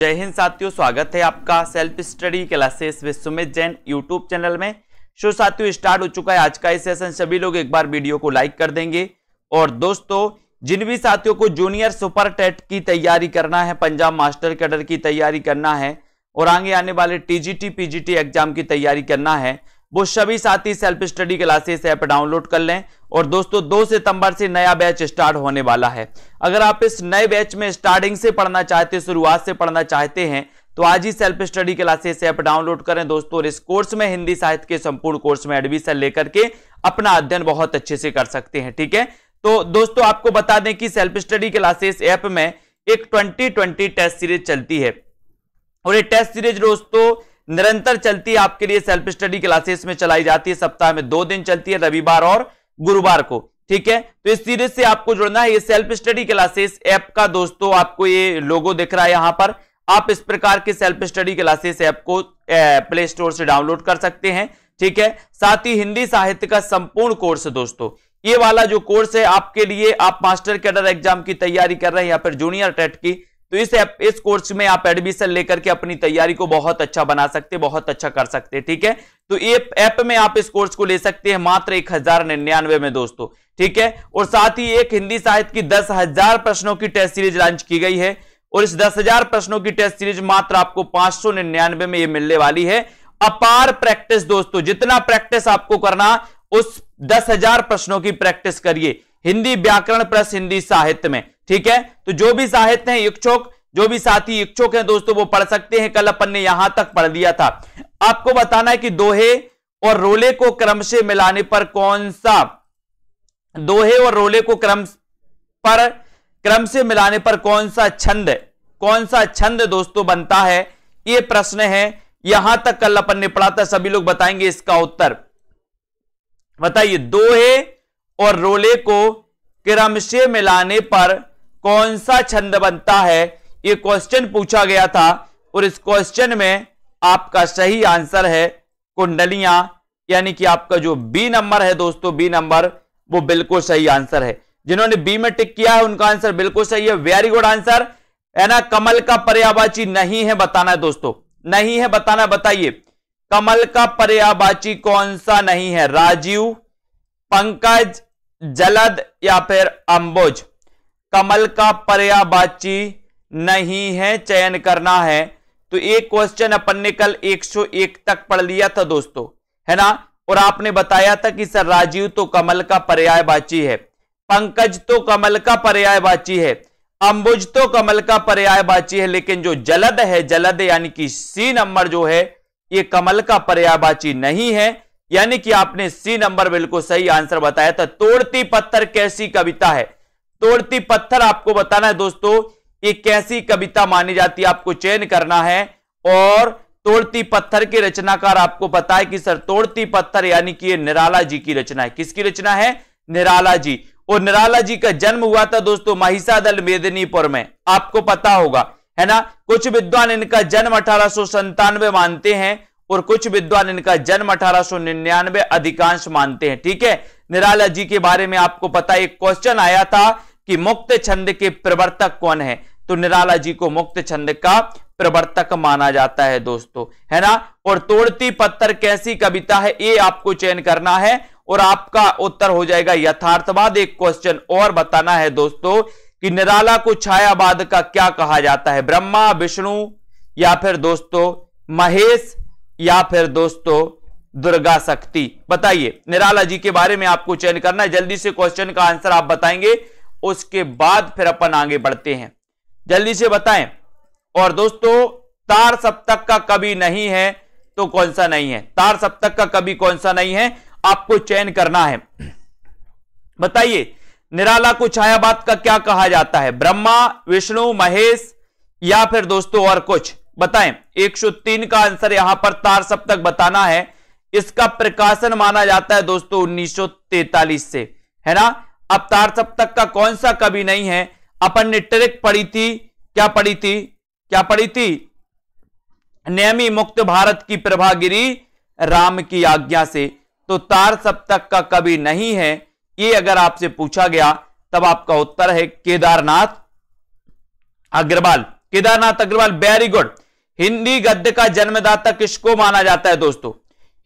जय हिंद साथियों, स्वागत है आपका self study classes with Sumit Jain YouTube channel में। शो साथियों स्टार्ट हो चुका है आज का ये सेशन। सभी लोग एक बार वीडियो को लाइक कर देंगे। और दोस्तों, जिन भी साथियों को जूनियर सुपर टेट की तैयारी करना है, पंजाब मास्टर कैडर की तैयारी करना है और आगे आने वाले टीजीटी पीजीटी एग्जाम की तैयारी करना है, वो सभी साथी self study classes app download कर लें। और दोस्तों 2 सितंबर से नया बैच स्टार्ट होने वाला है। अगर आप इस नए बैच में स्टार्टिंग से पढ़ना चाहते हैं, शुरुआत से पढ़ना चाहते हैं, तो आज ही self study classes app download करें दोस्तों। और इस कोर्स में हिंदी साहित्य के संपूर्ण कोर्स में एडमिशन लेकर के अपना अध्ययन बहुत अच्छे से कर सकते हैं। ठीक है, तो दोस्तों आपको बता दें कि सेल्फ स्टडी क्लासेस ऐप में एक 2020 टेस्ट सीरीज चलती है और ये टेस्ट सीरीज दोस्तों निरंतर चलती है। आपके लिए सेल्फ स्टडी क्लासेस में चलाई जाती है। सप्ताह में 2 दिन चलती है, रविवार और गुरुवार को। ठीक है, तो इस सीरीज से आपको जुड़ना है। ये सेल्फ स्टडी क्लासेस ऐप का दोस्तों आपको ये लोगो दिख रहा है यहां पर। आप इस प्रकार के सेल्फ स्टडी क्लासेस ऐप को प्ले स्टोर से डाउनलोड कर सकते हैं। ठीक है, साथ ही हिंदी साहित्य का संपूर्ण कोर्स दोस्तों, ये वाला जो कोर्स है आपके लिए, आप मास्टर कैडर एग्जाम की तैयारी कर रहे हैं या फिर जूनियर टेट की, तो इस कोर्स में आप एडमिशन लेकर के अपनी तैयारी को बहुत अच्छा बना सकते हैं, बहुत अच्छा कर सकते हैं। ठीक है, तो ऐप में आप इस कोर्स को ले सकते हैं मात्र 1099 में दोस्तों। ठीक है, और साथ ही एक हिंदी साहित्य की 10,000 प्रश्नों की टेस्ट सीरीज लॉन्च की गई है और इस 10,000 प्रश्नों की टेस्ट सीरीज मात्र आपको 599 में ये मिलने वाली है। अपार प्रैक्टिस दोस्तों, जितना प्रैक्टिस आपको करना, उस 10,000 प्रश्नों की प्रैक्टिस करिए हिंदी व्याकरण प्लस हिंदी साहित्य में। ठीक है, तो जो भी साहित्य है इच्छुक, जो भी साथी इच्छुक हैं दोस्तों, वो पढ़ सकते हैं। कल अपन ने यहां तक पढ़ दिया था। आपको बताना है कि दोहे और रोले को क्रम से मिलाने पर कौन सा, दोहे और रोले को क्रम से मिलाने पर कौन सा छंद दोस्तों बनता है, ये प्रश्न है। यहां तक कल अपन ने पढ़ा था, सभी लोग बताएंगे इसका उत्तर। बताइए, दोहे और रोले को क्रम से मिलाने पर कौन सा छंद बनता है, ये क्वेश्चन पूछा गया था। और इस क्वेश्चन में आपका सही आंसर है कुंडलियां, यानी कि आपका जो बी नंबर है दोस्तों, बी नंबर वो बिल्कुल सही आंसर है। जिन्होंने बी में टिक किया है उनका आंसर बिल्कुल सही है, वेरी गुड आंसर है ना। कमल का पर्यायवाची नहीं है बताना है दोस्तों, नहीं है बताना। बताइए, कमल का पर्यायवाची कौन सा नहीं है? राजीव, पंकज, जलद या फिर अंबुज? कमल का पर्यायवाची नहीं है, चयन करना है। तो एक क्वेश्चन अपन ने कल 101 तक पढ़ लिया था दोस्तों, है ना। और आपने बताया था कि सर राजीव तो कमल का पर्यायवाची है, पंकज तो कमल का पर्यायवाची है, अंबुज तो कमल का पर्यायवाची है, लेकिन जो जलद है, जलद यानी कि सी नंबर जो है, ये कमल का पर्यायवाची नहीं है। यानी कि आपने सी नंबर बिल्कुल सही आंसर बताया था। तोड़ती पत्थर कैसी कविता है? तोड़ती पत्थर आपको बताना है दोस्तों, ये कैसी कविता मानी जाती है, आपको चयन करना है। और तोड़ती पत्थर के रचनाकार आपको पता है कि सर तोड़ती पत्थर यानी कि ये निराला जी की रचना है। किसकी रचना है? निराला जी। और निराला जी का जन्म हुआ था दोस्तों महिषादल मेदिनीपुर में, आपको पता होगा, है ना। कुछ विद्वान इनका जन्म 1897 मानते हैं और कुछ विद्वान इनका जन्म 1899 अधिकांश मानते हैं। ठीक है, निराला जी के बारे में आपको पता है। एक क्वेश्चन आया था कि मुक्त छंद के प्रवर्तक कौन है, तो निराला जी को मुक्त छंद का प्रवर्तक माना जाता है दोस्तों, है ना। और तोड़ती पत्थर कैसी कविता है, ये आपको चयन करना है और आपका उत्तर हो जाएगा यथार्थवाद। एक क्वेश्चन और बताना है दोस्तों कि निराला को छायावाद का क्या कहा जाता है? ब्रह्मा, विष्णु या फिर दोस्तों महेश या फिर दोस्तों दुर्गा शक्ति? बताइए, निराला जी के बारे में आपको चयन करना है। जल्दी से क्वेश्चन का आंसर आप बताएंगे, उसके बाद फिर अपन आगे बढ़ते हैं। जल्दी से बताएं। और दोस्तों तार सप्तक का कवि नहीं है तो कौन सा नहीं है? तार सप्तक का कवि कौन सा नहीं है, आपको चयन करना है। बताइए, निराला को छायावाद का क्या कहा जाता है? ब्रह्मा, विष्णु, महेश या फिर दोस्तों और कुछ? बताएं। 103 का आंसर यहां पर तार सप्तक बताना है। इसका प्रकाशन माना जाता है दोस्तों 1943 से, है ना। अब तार सप्तक का कौन सा कवि नहीं है? अपन ने ट्रिक पढ़ी थी, क्या पढ़ी थी? क्या पढ़ी थी? नेमी मुक्त भारत की प्रभागिरी राम की आज्ञा से। तो तार सप्तक का कवि नहीं है, ये अगर आपसे पूछा गया तब आपका उत्तर है केदारनाथ अग्रवाल। Kedarnath Agrawal, very good. हिंदी गद्य का जन्मदाता किसको माना जाता है दोस्तों?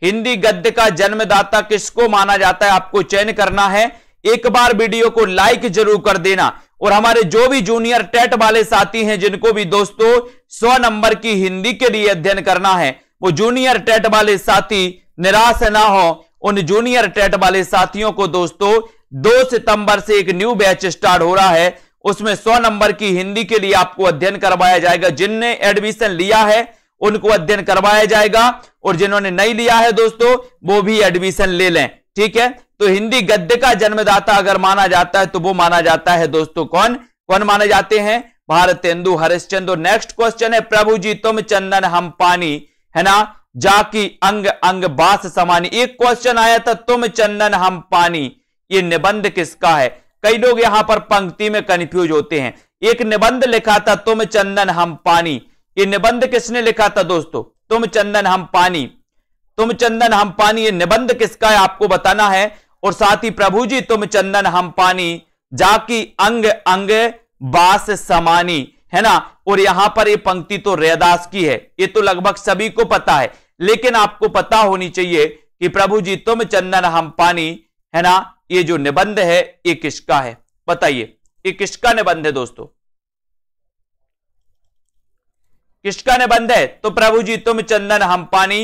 हिंदी गद्य का जन्मदाता किसको माना जाता है, आपको चयन करना है। एक बार वीडियो को लाइक जरूर कर देना। और हमारे जो भी जूनियर टेट वाले साथी हैं, जिनको भी दोस्तों 100 नंबर की हिंदी के लिए अध्ययन करना है, वो जूनियर टेट वाले साथी निराश ना हो। उन जूनियर टेट वाले साथियों को दोस्तों 2 सितंबर से एक न्यू बैच स्टार्ट हो रहा है, उसमें 100 नंबर की हिंदी के लिए आपको अध्ययन करवाया जाएगा। जिनने एडमिशन लिया है उनको अध्ययन करवाया जाएगा, और जिन्होंने नहीं लिया है दोस्तों वो भी एडमिशन ले लें, ठीक है। तो हिंदी गद्य का जन्मदाता अगर माना जाता है तो वो माना जाता है दोस्तों कौन कौन माने जाते हैं? भारतेंदु हरिश्चंद्र। नेक्स्ट क्वेश्चन है, प्रभु जी तुम चंदन हम पानी, है ना, जाकी अंग अंग बास समानी। एक क्वेश्चन आया था, तुम चंदन हम पानी, ये निबंध किसका है? कई लोग यहां पर पंक्ति में कंफ्यूज होते हैं। एक निबंध लिखा था, तुम चंदन हम पानी, ये निबंध किसने लिखा था दोस्तों? तुम चंदन हम पानी, तुम चंदन हम पानी, ये निबंध किसका है आपको बताना है। और साथ ही प्रभु जी तुम चंदन हम पानी, जाकी अंग अंग बास समानी, है ना। और यहां पर ये पंक्ति तो रैदास की है, ये तो लगभग सभी को पता है, लेकिन आपको पता होनी चाहिए कि प्रभु जी तुम चंदन हम पानी, है ना, ये जो निबंध है ये किसका है? बताइए, ये किसका निबंध है दोस्तों? किसका निबंध है? तो प्रभु जी तुम चंदन हम पानी,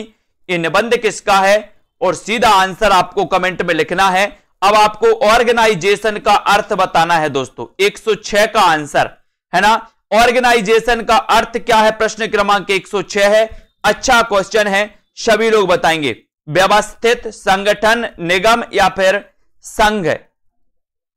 ये निबंध किसका है? और सीधा आंसर आपको कमेंट में लिखना है। अब आपको ऑर्गेनाइजेशन का अर्थ बताना है दोस्तों। 106 का आंसर, है ना, ऑर्गेनाइजेशन का अर्थ क्या है? प्रश्न क्रमांक 106 है। अच्छा क्वेश्चन है, सभी लोग बताएंगे। व्यवस्थित, संगठन, निगम या फिर संघ,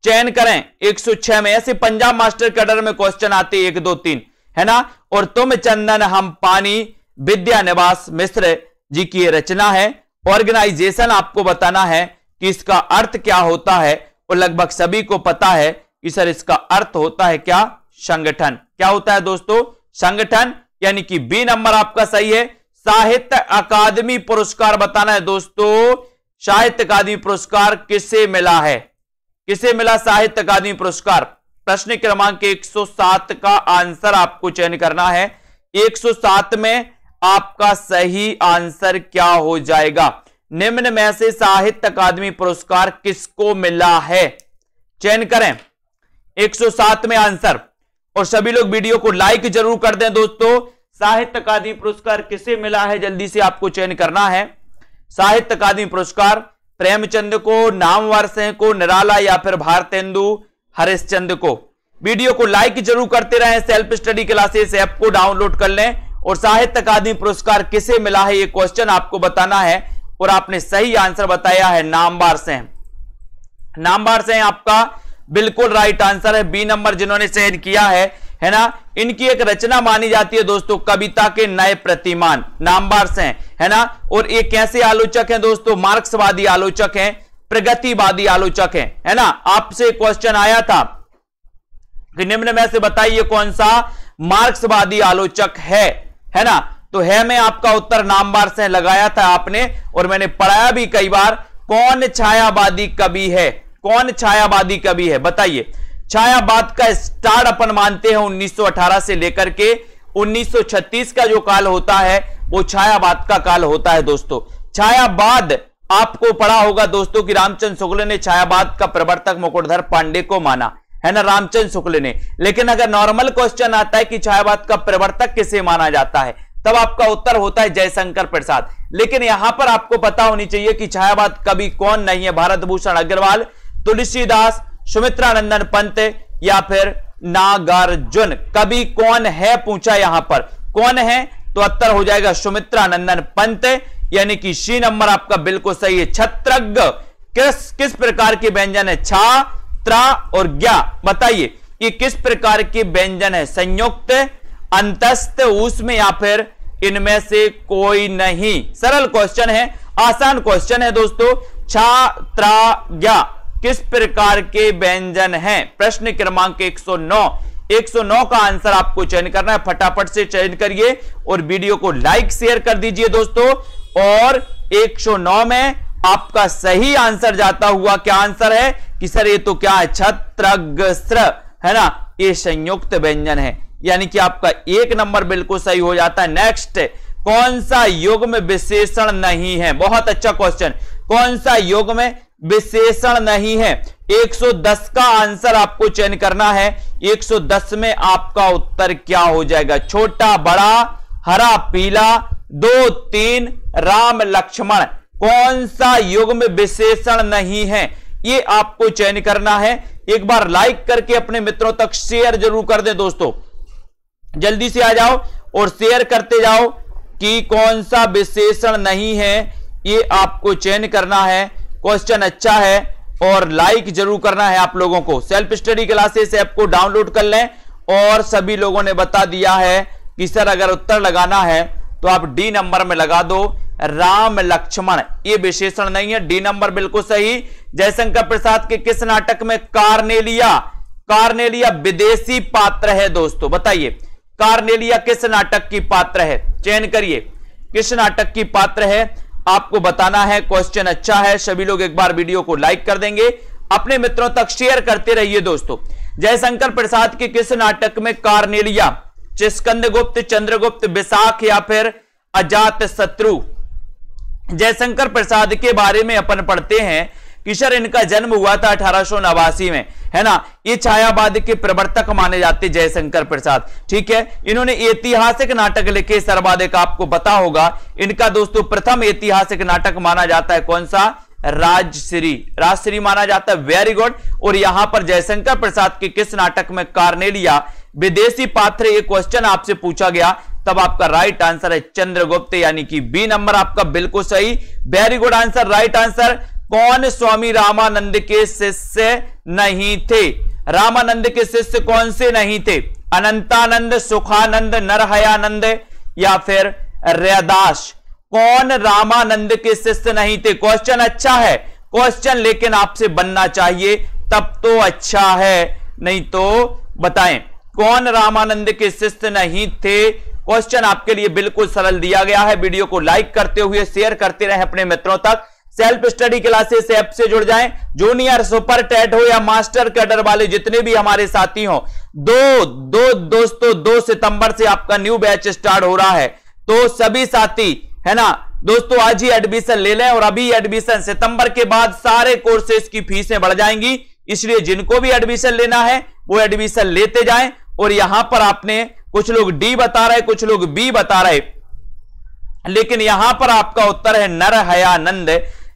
चयन करें 106 में। ऐसे पंजाब मास्टर कैडर में क्वेश्चन आते 1 2 3, है ना। और तुम चंदन हम पानी विद्या निवास मिश्र जी की रचना है। ऑर्गेनाइजेशन आपको बताना है कि इसका अर्थ क्या होता है, और लगभग सभी को पता है कि सर इसका अर्थ होता है क्या? संगठन। क्या होता है दोस्तों? संगठन, यानी कि बी नंबर आपका सही है। साहित्य अकादमी पुरस्कार बताना है दोस्तों। साहित्य अकादमी पुरस्कार किसे मिला है? किसे मिला साहित्य अकादमी पुरस्कार? प्रश्न क्रमांक 107 का आंसर आपको चयन करना है। 107 में आपका सही आंसर क्या हो जाएगा? निम्न में से साहित्य अकादमी पुरस्कार किसको मिला है? चयन करें 107 में आंसर। और सभी लोग वीडियो को लाइक जरूर कर दें दोस्तों। साहित्य अकादमी पुरस्कार किसे मिला है जल्दी से आपको चयन करना है। साहित्य अकादमी पुरस्कार प्रेमचंद को, नामवर सिंह को, निराला या फिर भारतेंदु हरिश्चंद्र को। वीडियो को लाइक जरूर करते रहें। सेल्फ स्टडी क्लासेस ऐप को डाउनलोड कर लें। और साहित्य अकादमी पुरस्कार किसे मिला है ये क्वेश्चन आपको बताना है। और आपने सही आंसर बताया है नामवर सिंह। नामवर सिंह आपका बिल्कुल राइट आंसर है। बी नंबर जिन्होंने चयन किया है ना। इनकी एक रचना मानी जाती है दोस्तों, कविता के नए प्रतिमान, नामवर सिंह, है ना। और ये कैसे आलोचक हैं दोस्तों? मार्क्सवादी आलोचक हैं, प्रगतिवादी आलोचक हैं, है ना। आपसे क्वेश्चन आया था कि निम्न में से बताइए कौन सा मार्क्सवादी आलोचक है ना। तो है में आपका उत्तर नामवर सिंह लगाया था आपने, और मैंने पढ़ाया भी कई बार। कौन छायावादी कवि है? कौन छायावादी कवि है बताइए। छायावाद का स्टार्ट अपन मानते हैं 1918 से लेकर के 1936 का जो काल होता है वो छायावाद का काल होता है दोस्तों। छायावाद आपको पढ़ा होगा दोस्तों कि रामचंद्र शुक्ल ने छायावाद का प्रवर्तक मुकुटधर पांडे को माना, है ना, रामचंद्र शुक्ल ने। लेकिन अगर नॉर्मल क्वेश्चन आता है कि छायावाद का प्रवर्तक किसे माना जाता है, तब आपका उत्तर होता है जयशंकर प्रसाद। लेकिन यहां पर आपको पता होनी चाहिए कि छायावाद कवि कौन नहीं है। भारत भूषण अग्रवाल, तुलसीदास, सुमित्रानंदन पंत या फिर नागार्जुन। कवि कौन है पूछा, यहां पर कौन है, तो उत्तर हो जाएगा सुमित्रानंदन पंत, यानी कि सी नंबर आपका बिल्कुल सही है। छत्रज्ञ किस प्रकार के व्यंजन है? छा, त्रा और ज्ञा। बताइए ये किस प्रकार के व्यंजन है? संयुक्त, अंतस्थ, उसमें या फिर इनमें से कोई नहीं। सरल क्वेश्चन है, आसान क्वेश्चन है दोस्तों। छा, त्रा, ज्ञा किस प्रकार के व्यंजन हैं? प्रश्न क्रमांक 109। 109 का आंसर आपको चयन करना है। फटाफट से चयन करिए और वीडियो को लाइक शेयर कर दीजिए दोस्तों। और 109 में आपका सही आंसर जाता हुआ क्या आंसर है कि सर ये तो क्या है? छत्रग्र, है ना, ये संयुक्त व्यंजन है। यानी कि आपका 1 नंबर बिल्कुल सही हो जाता है। नेक्स्ट, कौन सा युग्म विशेषण नहीं है? बहुत अच्छा क्वेश्चन। कौन सा युग्म विशेषण नहीं है? 110 का आंसर आपको चयन करना है। 110 में आपका उत्तर क्या हो जाएगा? छोटा बड़ा, हरा पीला, 2 3, राम लक्ष्मण। कौन सा युग्म विशेषण नहीं है, ये आपको चयन करना है। एक बार लाइक करके अपने मित्रों तक शेयर जरूर कर दें दोस्तों, जल्दी से आ जाओ और शेयर करते जाओ कि कौन सा विशेषण नहीं है, ये आपको चयन करना है। क्वेश्चन अच्छा है और लाइक जरूर करना है आप लोगों को। सेल्फ स्टडी क्लासेस ऐप को डाउनलोड कर लें। और सभी लोगों ने बता दिया है कि सर अगर उत्तर लगाना है तो आप डी नंबर में लगा दो, राम लक्ष्मण। ये विशेषण नहीं है, डी नंबर बिल्कुल सही। जयशंकर प्रसाद के किस नाटक में कार्नेलिया विदेशी पात्र है दोस्तों? बताइए, कार्नेलिया किस नाटक की पात्र है? चयन करिए, किस नाटक की पात्र है, आपको बताना है। क्वेश्चन अच्छा है, सभी लोग एक बार वीडियो को लाइक कर देंगे, अपने मित्रों तक शेयर करते रहिए दोस्तों। जयशंकर प्रसाद के किस नाटक में कार्नेलिया, स्कंदगुप्त, चंद्रगुप्त, विशाख या फिर अजात शत्रु? जयशंकर प्रसाद के बारे में अपन पढ़ते हैं कि सर इनका जन्म हुआ था 1889 में, है ना। ये छायावाद के प्रवर्तक माने जाते जयशंकर प्रसाद, ठीक है। इन्होंने ऐतिहासिक नाटक लिखे, सर्वाधिक आपको पता होगा। इनका दोस्तों प्रथम ऐतिहासिक नाटक माना जाता है कौन सा? राजश्री माना जाता है। Very good. और यहां पर जयशंकर प्रसाद के किस नाटक में कार्नेलिया विदेशी पात्र, ये क्वेश्चन आपसे पूछा गया, तब आपका राइट आंसर है चंद्रगुप्त, यानी कि बी नंबर आपका बिल्कुल सही। Very good answer, right answer. कौन स्वामी रामानंद के शिष्य नहीं थे? रामानंद के शिष्य कौन से नहीं थे? अनंतानंद, सुखानंद, नरहयानंद या फिर रैदास? कौन रामानंद के शिष्य नहीं थे? क्वेश्चन अच्छा है क्वेश्चन, लेकिन आपसे बनना चाहिए तब तो अच्छा है, नहीं तो बताएं कौन रामानंद के शिष्य नहीं थे। क्वेश्चन आपके लिए बिल्कुल सरल दिया गया है। वीडियो को लाइक करते हुए शेयर करते रहें अपने मित्रों तक। सेल्फ स्टडी क्लासेस ऐप से जुड़ जाएं। जूनियर, सुपर टेट हो या मास्टर कैडर वाले जितने भी हमारे साथी हो, दोस्तों 2 सितंबर से आपका न्यू बैच स्टार्ट हो रहा है, तो सभी साथी, है ना दोस्तों, आज ही एडमिशन ले लें। और अभी एडमिशन, सितंबर के बाद सारे कोर्सेज की फीसें बढ़ जाएंगी, इसलिए जिनको भी एडमिशन लेना है वो एडमिशन लेते जाएं। और यहां पर आपने, कुछ लोग डी बता रहे, कुछ लोग बी बता रहे, लेकिन यहां पर आपका उत्तर है नरहयानंद,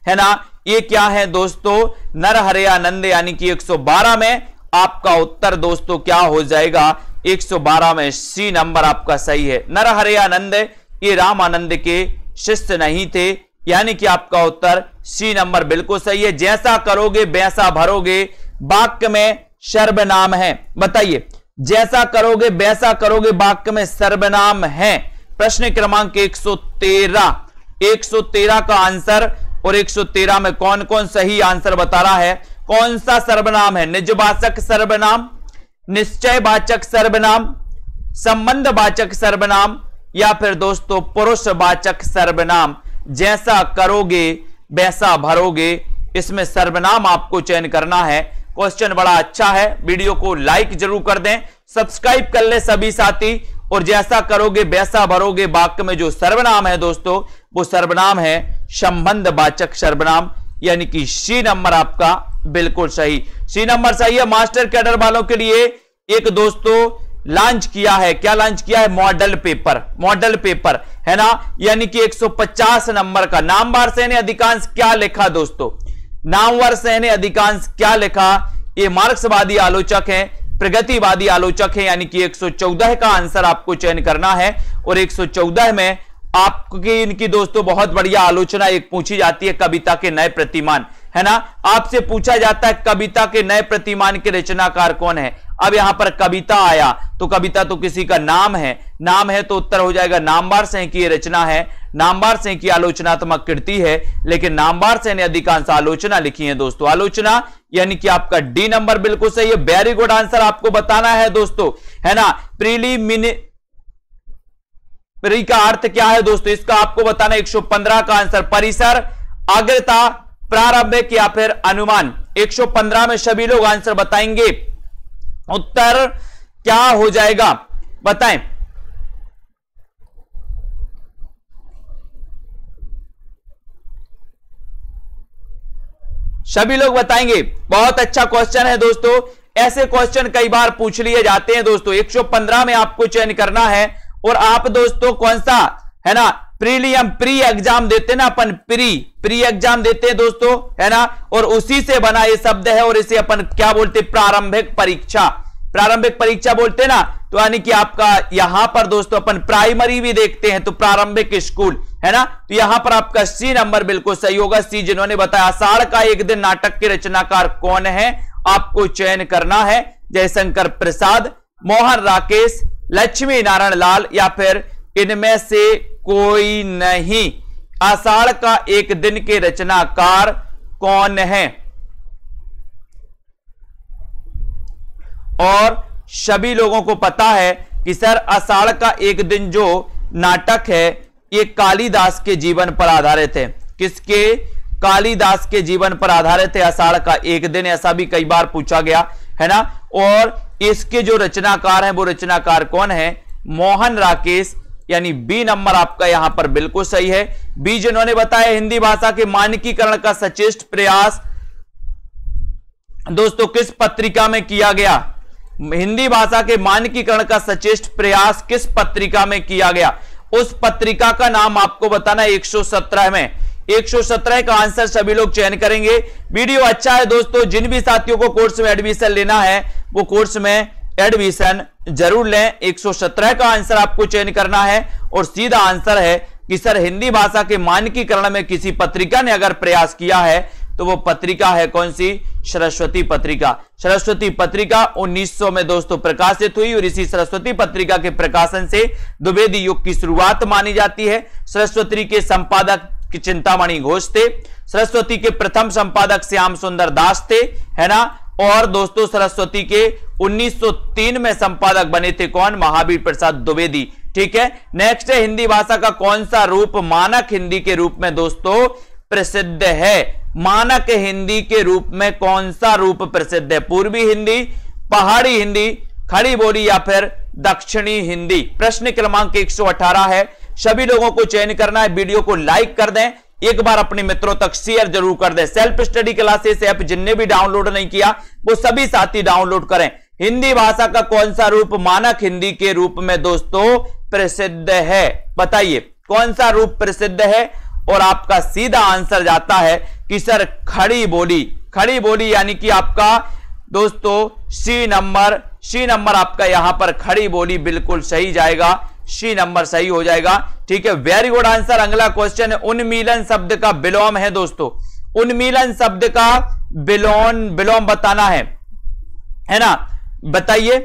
है ना। ये क्या है दोस्तों? नरहयानंद, यानी कि 112 में आपका उत्तर दोस्तों क्या हो जाएगा? 112 में सी नंबर आपका सही है। नरहयानंद ये रामानंद के शिष्य नहीं थे, यानी कि आपका उत्तर सी नंबर बिल्कुल सही है। जैसा करोगे वैसा भरोगे वाक्य में सर्वनाम है। बताइए, जैसा करोगे वैसा करोगे वाक्य में सर्वनाम है। प्रश्न क्रमांक 113 का आंसर, और 113 में कौन कौन सही आंसर बता रहा है? कौन सा सर्वनाम है? निजवाचक सर्वनाम, निश्चयवाचक सर्वनाम, संबंधवाचक सर्वनाम या फिर दोस्तों पुरुषवाचक सर्वनाम? जैसा करोगे वैसा भरोगे, इसमें सर्वनाम आपको चयन करना है। क्वेश्चन बड़ा अच्छा है, वीडियो को लाइक जरूर कर दें, सब्सक्राइब कर ले सभी साथी। और जैसा करोगे वैसा भरोगे वाक्य में जो सर्वनाम है दोस्तों, वो सर्वनाम है संबंधवाचक सर्वनाम, यानी कि सी नंबर आपका बिल्कुल सही। सी नंबर सही है। मास्टर कैडर वालों के लिए एक दोस्तों लॉन्च किया है, क्या लॉन्च किया है? मॉडल पेपर, है ना, यानी कि 150 नंबर का। नामवार से अधिकांश क्या लिखा दोस्तों? नामवर सेन ने अधिकांश क्या लिखा? ये मार्क्सवादी आलोचक हैं, प्रगतिवादी आलोचक हैं, यानी कि 114 का आंसर आपको चयन करना है। और 114 में आपकी इनकी दोस्तों बहुत बढ़िया आलोचना एक पूछी जाती है, कविता के नए प्रतिमान, है ना। आपसे पूछा जाता है कविता के नए प्रतिमान के रचनाकार कौन है। अब यहां पर कविता आया तो कविता तो किसी का नाम है तो उत्तर हो जाएगा नामवार सेन की ये रचना है, नामवार सेन की आलोचनात्मक कृति है। लेकिन नामवार सेन ने अधिकांश आलोचना लिखी है दोस्तों, आलोचना, यानी कि आपका डी नंबर बिल्कुल सही है। वेरी गुड आंसर आपको बताना है दोस्तों, है ना। प्री का अर्थ क्या है दोस्तों, इसका आपको बताना। 115 का आंसर परिसर, अग्रता, प्रारंभिक या फिर अनुमान। 115 में सभी लोग आंसर बताएंगे। उत्तर क्या हो जाएगा? बताएं। सभी लोग बताएंगे। बहुत अच्छा क्वेश्चन है दोस्तों, ऐसे क्वेश्चन कई बार पूछ लिए जाते हैं दोस्तों। 115 में आपको चयन करना है और आप दोस्तों कौन सा है ना, प्रीलियम प्री एग्जाम देते ना अपन, प्री एग्जाम देते हैं दोस्तों, है ना, और उसी से बना ये शब्द है और इसे अपन क्या बोलते, प्रारंभिक परीक्षा, प्रारंभिक परीक्षा बोलते हैं ना। तो यानी कि आपका यहां पर दोस्तों अपन प्राइमरी भी देखते हैं तो प्रारंभिक स्कूल, है ना। तो यहां पर आपका सी नंबर बिल्कुल सही होगा, सी। जिन्होंने बताया आषाढ़ का एक दिन नाटक के रचनाकार कौन है, आपको चयन करना है। जयशंकर प्रसाद, मोहन राकेश, लक्ष्मी नारायण लाल या फिर इनमें से कोई नहीं। आषाढ़ का एक दिन के रचनाकार कौन है? और सभी लोगों को पता है कि सर आषाढ़ का एक दिन जो नाटक है ये कालिदास के जीवन पर आधारित है। किसके? कालिदास के जीवन पर आधारित है आषाढ़ का एक दिन, ऐसा भी कई बार पूछा गया है ना। और इसके जो रचनाकार हैं वो रचनाकार कौन है? मोहन राकेश, यानी बी नंबर आपका यहां पर बिल्कुल सही है। बी। जिन्होंने बताया हिंदी भाषा के मानकीकरण का सचेष्ट प्रयास दोस्तों किस पत्रिका में किया गया? हिंदी भाषा के मानकीकरण का सचेष्ट प्रयास किस पत्रिका में किया गया? उस पत्रिका का नाम आपको बताना है 117 में। 117 का आंसर सभी लोग चयन करेंगे। वीडियो अच्छा है दोस्तों, जिन भी साथियों को कोर्स में एडमिशन लेना है वो कोर्स में एडमिशन जरूर लें। 117 का आंसर आपको चयन करना है और सीधा आंसर है कि सर हिंदी भाषा के मानकीकरण में किसी पत्रिका ने अगर प्रयास किया है तो वो पत्रिका है कौन सी? सरस्वती पत्रिका। सरस्वती पत्रिका 1900 में दोस्तों प्रकाशित हुई और इसी सरस्वती पत्रिका के प्रकाशन से द्विवेदी युग की शुरुआत मानी जाती है। सरस्वती के संपादक चिंतामणि घोष थे। सरस्वती के प्रथम संपादक श्याम सुंदर दास थे, है ना। और दोस्तों सरस्वती के 1903 में संपादक बने थे कौन? महावीर प्रसाद द्विवेदी। ठीक है। नेक्स्ट है हिंदी भाषा का कौन सा रूप मानक हिंदी के रूप में दोस्तों प्रसिद्ध है? मानक हिंदी के रूप में कौन सा रूप प्रसिद्ध है? पूर्वी हिंदी, पहाड़ी हिंदी, खड़ी बोली या फिर दक्षिणी हिंदी? प्रश्न क्रमांक 118 है। सभी लोगों को चयन करना है। वीडियो को लाइक कर दें, एक बार अपने मित्रों तक शेयर जरूर कर दें। सेल्फ स्टडी क्लासेस ऐप जिनने भी डाउनलोड नहीं किया वो सभी साथी डाउनलोड करें। हिंदी भाषा का कौन सा रूप मानक हिंदी के रूप में दोस्तों प्रसिद्ध है? बताइए कौन सा रूप प्रसिद्ध है? और आपका सीधा आंसर जाता है कि सर खड़ी बोली। खड़ी बोली यानी कि आपका दोस्तों सी नंबर आपका यहां पर खड़ी बोली बिल्कुल सही जाएगा। सी नंबर सही हो जाएगा। ठीक है, वेरी गुड आंसर। अगला क्वेश्चन है उन्मीलन शब्द का विलोम है दोस्तों। उन्मीलन शब्द का विलोम बताना है ना। बताइए,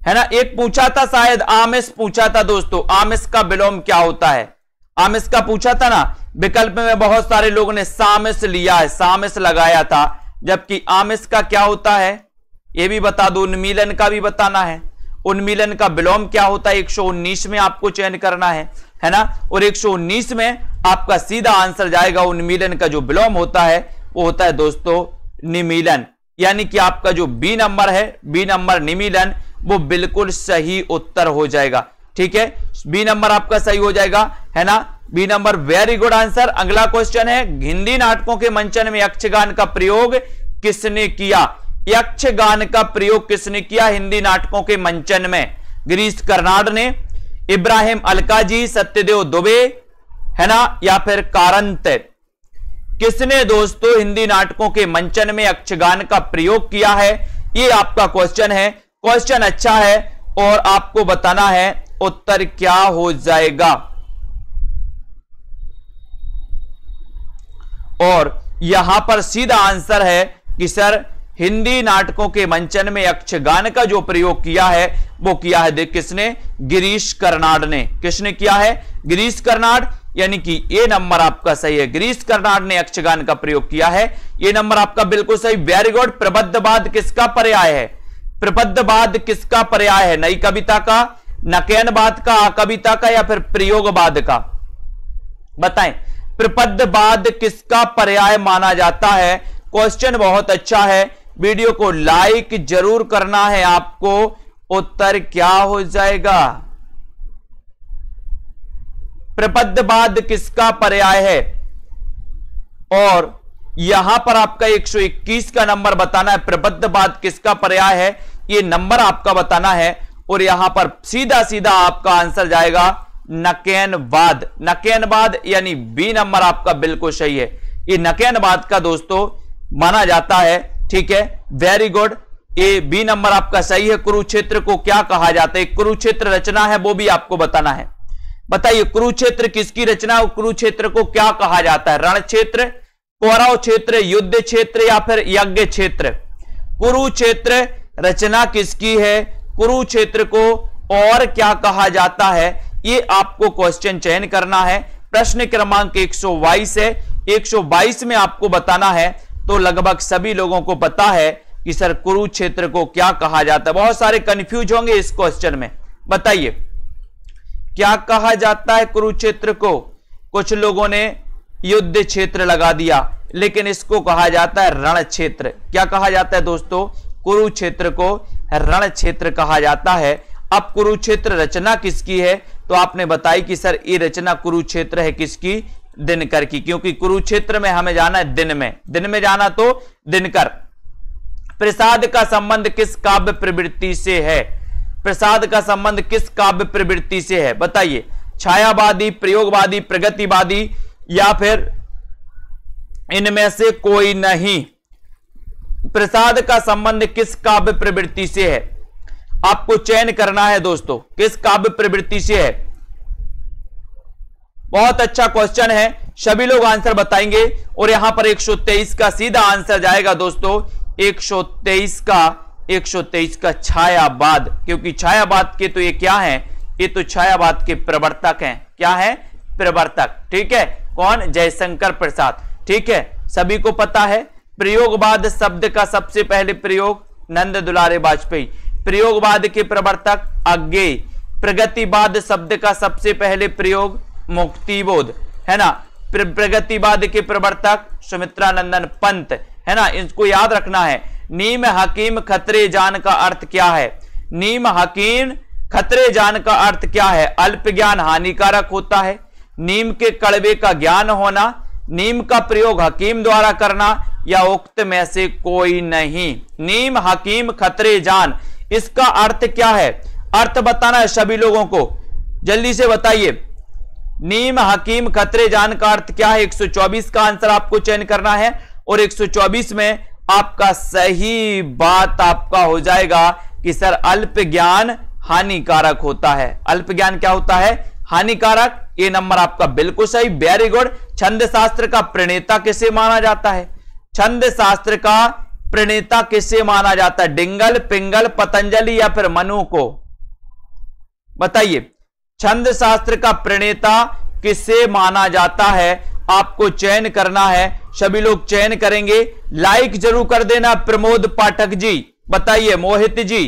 है ना। एक पूछा था शायद, आमिष पूछा था दोस्तों, आमिष का विलोम क्या होता है? आमिष का पूछा था ना। विकल्प में बहुत सारे लोगों ने सामिष लिया है, सामिष लगाया था, जबकि आमिष का क्या होता है यह भी बता दो। उन्मीलन का भी बताना है। उन्मीलन का विलोम क्या होता है 119 में आपको चयन करना है ना। और 119 में आपका सीधा आंसर जाएगा। उन्मीलन का जो विलोम होता है वो होता है दोस्तों निमीलन, यानी कि आपका जो बी नंबर है, बी नंबर निमीलन, वो बिल्कुल सही उत्तर हो जाएगा। ठीक है, बी नंबर आपका सही हो जाएगा, है ना। B number very good answer. अगला क्वेश्चन है हिंदी नाटकों के मंचन में यक्षगान का प्रयोग किसने किया? यक्षगान का प्रयोग किसने किया हिंदी नाटकों के मंचन में? गिरीश कर्नाड ने, इब्राहिम अलकाजी, सत्यदेव दुबे, है ना, या फिर कारंत? किसने दोस्तों हिंदी नाटकों के मंचन में यक्षगान का प्रयोग किया है? ये आपका क्वेश्चन है। क्वेश्चन अच्छा है और आपको बताना है उत्तर क्या हो जाएगा। और यहां पर सीधा आंसर है कि सर हिंदी नाटकों के मंचन में यक्षगान का जो प्रयोग किया है वो किया है किसने? गिरीश कर्नाड ने। किसने किया है? गिरीश कर्नाड, यानी कि ये नंबर आपका सही है। गिरीश कर्नाड ने यक्षगान का प्रयोग किया है। ये नंबर आपका बिल्कुल सही, वेरी गुड। प्रबद्धवाद किसका पर्याय है? प्रबद्धवाद किसका पर्याय है? नई कविता का, नकेनवाद का, कविता का, या फिर प्रयोगवाद का? बताएं, प्रबद्धवाद किसका पर्याय माना जाता है? क्वेश्चन बहुत अच्छा है। वीडियो को लाइक जरूर करना है आपको। उत्तर क्या हो जाएगा? प्रपद्यवाद किसका पर्याय है? और यहां पर आपका 121 का नंबर बताना है। प्रपद्यवाद किसका पर्याय है, ये नंबर आपका बताना है। और यहां पर सीधा सीधा आपका आंसर जाएगा नकेनवाद। नकेनवाद यानी बी नंबर आपका बिल्कुल सही है। ये नकेनवाद का दोस्तों माना जाता है। ठीक है, वेरी गुड। ये बी नंबर आपका सही है। कुरुक्षेत्र को क्या कहा जाता है? कुरुक्षेत्र रचना है, वो भी आपको बताना है। बताइए कुरुक्षेत्र किसकी रचना है? कुरुक्षेत्र को क्या कहा जाता है? रण क्षेत्र, कौरव क्षेत्र, युद्ध क्षेत्र या फिर यज्ञ क्षेत्र? कुरुक्षेत्र रचना किसकी है? कुरुक्षेत्र को और क्या कहा जाता है? ये आपको क्वेश्चन चयन करना है। प्रश्न क्रमांक 122 है। 122 में आपको बताना है। तो लगभग सभी लोगों को पता है कि सर कुरुक्षेत्र को क्या कहा जाता है। बहुत सारे कंफ्यूज होंगे इस क्वेश्चन में। बताइए क्या कहा जाता है कुरुक्षेत्र को? कुछ लोगों ने युद्ध क्षेत्र लगा दिया, लेकिन इसको कहा जाता है रण क्षेत्र। क्या कहा जाता है दोस्तों? कुरुक्षेत्र को रण क्षेत्र कहा जाता है। अब कुरुक्षेत्र रचना किसकी है? तो आपने बताई कि सर ये रचना कुरुक्षेत्र है किसकी? दिनकर की, क्योंकि कुरुक्षेत्र में हमें जाना है दिन में जाना तो दिनकर। प्रसाद का संबंध किस काव्य प्रवृत्ति से है? प्रसाद का संबंध किस काव्य प्रवृत्ति से है? बताइए, छायावादी, प्रयोगवादी, प्रगतिवादी या फिर इनमें से कोई नहीं? प्रसाद का संबंध किस काव्य प्रवृत्ति से है? आपको चयन करना है दोस्तों, किस काव्य प्रवृत्ति से है। बहुत अच्छा क्वेश्चन है, सभी लोग आंसर बताएंगे। और यहां पर 123 का सीधा आंसर जाएगा दोस्तों। 123 का छायावाद, क्योंकि छायावाद के तो ये क्या है? ये तो छायावाद के प्रवर्तक हैं। क्या है? प्रवर्तक। ठीक है, कौन? जयशंकर प्रसाद। ठीक है, सभी को पता है। प्रयोगवाद शब्द का सबसे पहले प्रयोग नंद दुलारे वाजपेयी। प्रयोगवाद के प्रवर्तक अज्ञेय। प्रगतिवाद शब्द का सबसे पहले प्रयोग मुक्तिबोध, है ना। प्रगतिवाद के प्रवर्तक सुमित्रा नंदन पंत, है ना। इसको याद रखना है। नीम हकीम खतरे जान का अर्थ क्या है? नीम हकीम खतरे जान का अर्थ क्या है? अल्प ज्ञान हानिकारक होता है। नीम के कड़वे का ज्ञान होना, नीम का प्रयोग हकीम द्वारा करना या उक्त में से कोई नहीं। नीम हकीम खतरे जान, इसका अर्थ क्या है? अर्थ बताना है सभी लोगों को, जल्दी से बताइए। नीम हकीम खतरे जान का अर्थ क्या है? 124 का आंसर आपको चयन करना है। और 124 में आपका सही बात आपका हो जाएगा कि सर अल्प ज्ञान हानिकारक होता है। अल्प ज्ञान क्या होता है? हानिकारक। ये नंबर आपका बिल्कुल सही, वेरी गुड। छंद शास्त्र का प्रणेता किसे माना जाता है? छंद शास्त्र का प्रणेता किसे माना जाता है? डिंगल, पिंगल, पतंजलि या फिर मनु को? बताइए, छंद शास्त्र का प्रणेता किसे माना जाता है? आपको चयन करना है। सभी लोग चयन करेंगे। लाइक जरूर कर देना। प्रमोद पाठक जी बताइए, मोहित जी,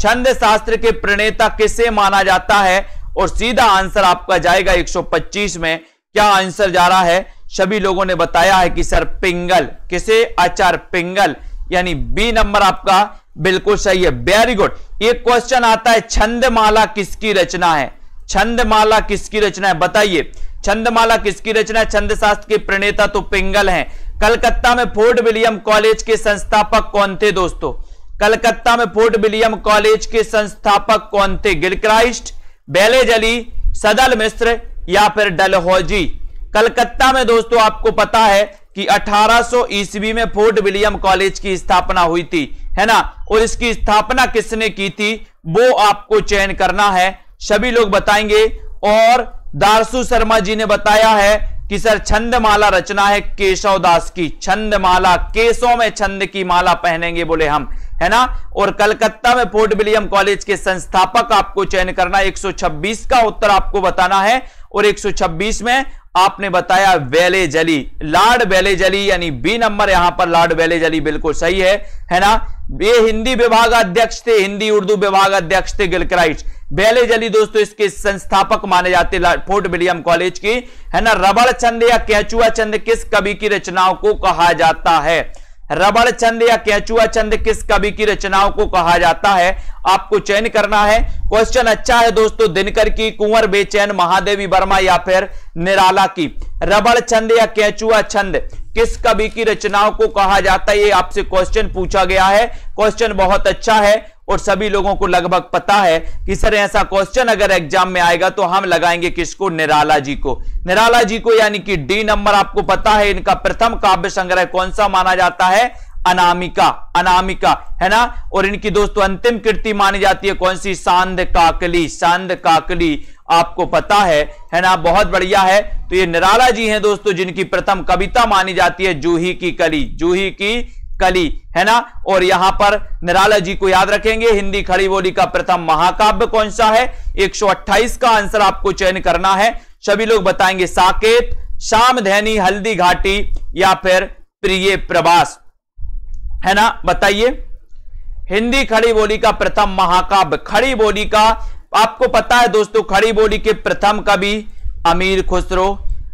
छंद शास्त्र के प्रणेता किसे माना जाता है? और सीधा आंसर आपका जाएगा 125 में। क्या आंसर जा रहा है? सभी लोगों ने बताया है कि सर पिंगल। किसे? आचार्य पिंगल, यानी बी नंबर आपका बिल्कुल सही है, वेरी गुड। एक क्वेश्चन आता है, छंदमाला किसकी रचना है? छंदमाला किसकी रचना है? बताइए, छंदमाला किसकी रचना है? छंद शास्त्र के प्रणेता तो पिंगल हैं। कलकत्ता में फोर्ट विलियम कॉलेज के संस्थापक कौन थे दोस्तों? कलकत्ता में फोर्ट विलियम कॉलेज के संस्थापक कौन थे? गिलक्राइस्ट, बेलेजली, सदल मिश्र या फिर डलहौजी? कलकत्ता में दोस्तों आपको पता है कि 1800 ईस्वी में फोर्ट विलियम कॉलेज की स्थापना हुई थी, है ना। और इसकी स्थापना किसने की थी वो आपको चयन करना है। सभी लोग बताएंगे। और दारसू शर्मा जी ने बताया है कि सर छंदमाला रचना है केशव दास की। छंदमाला, केसों में छंद की माला पहनेंगे बोले हम, है ना। और कलकत्ता में फोर्ट विलियम कॉलेज के संस्थापक आपको चयन करना। 126 का उत्तर आपको बताना है। और 126 में आपने बताया वेलेजली, लॉर्ड वेलेजली, यानी बी नंबर यहां पर लॉर्ड वेलेजली बिल्कुल सही है ना। ये हिंदी विभाग अध्यक्ष थे, हिंदी उर्दू विभाग अध्यक्ष थे गिलक्राइस्ट। वेलेजली दोस्तों इसके संस्थापक माने जाते फोर्ट विलियम कॉलेज की, है ना। रबड़ छंद या केचुआ छंद किस कवि की रचनाओं को कहा जाता है रबड़ छंद या केंचुआ छंद किस कवि की रचनाओं को कहा जाता है, आपको चयन करना है। क्वेश्चन अच्छा है दोस्तों, दिनकर की, कुंवर बेचैन, महादेवी वर्मा या फिर निराला की। रबड़ छंद या केंचुआ छंद किस कवि की रचनाओं को कहा जाता है, ये आपसे क्वेश्चन पूछा गया है। क्वेश्चन बहुत अच्छा है और सभी लोगों को लगभग पता है कि सर ऐसा क्वेश्चन अगर एग्जाम में आएगा तो हम लगाएंगे किसको, निराला जी को। निराला जी को यानी कि डी नंबर आपको पता है। इनका प्रथम काव्य संग्रह कौन सा माना जाता है, अनामिका, अनामिका है ना। और इनकी दोस्तों अंतिम कृति मानी जाती है कौन सी, सांध काकली, सांध काकली आपको पता है ना, बहुत बढ़िया है। तो ये निराला जी हैं दोस्तों जिनकी प्रथम कविता मानी जाती है जूही की कली, जूही की कली है ना। और यहां पर निराला जी को याद रखेंगे। हिंदी खड़ी बोली का प्रथम महाकाव्य कौन सा है, 128 का आंसर आपको चयन करना है। सभी लोग बताएंगे साकेत, शामधैनी, हल्दी घाटी या फिर प्रिय प्रवास है ना, बताइए। हिंदी खड़ी बोली का प्रथम महाकाव्य, खड़ी बोली का आपको पता है दोस्तों, खड़ी बोली के प्रथम कवि अमीर खुसरो,